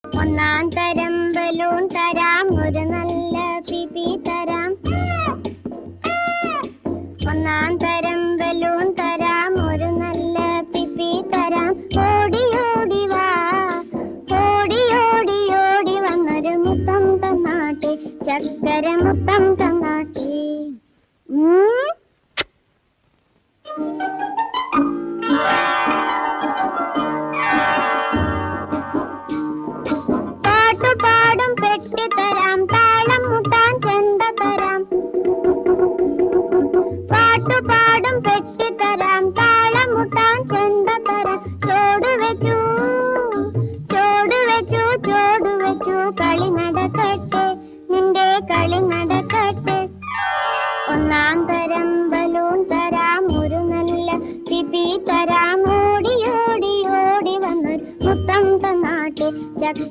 ഒന്നാം തരം ബലൂൺ തരാം, ഒരു നല്ല പിപി തരാം. ഒന്നാം തരം ബലൂൺ തരാം, ഒരു നല്ല പിപി തരാം. ഓടി ഓടി വാ, ഓടി ഓടി ഓടി വന്നൊരു മുത്തം തന്നാട്ടെ, ചക്കര മുത്തം തന്നാട്ടെ. പാട്ടുപാടും പെട്ടി തരാം, താളം മുട്ടാൻ ചെണ്ട തരാം. പാട്ടുപാടും പെട്ടി തരാം, താളം മുട്ടാൻ ചെണ്ട തരാം. ചോട് വെച്ചു ചോട് വെച്ചു ചോട് വെച്ചു, കളി നടക്കട്ടെ, നിന്റെ കളി നടക്കട്ടെ. ഒന്നാം തരം ബലൂൺ തരാം, ഒരു നല്ല പിപി തരാം. ഓടി ഓടി ഓടി വന്നൊരു മുത്തം തന്നാട്ടെ, ചക്ക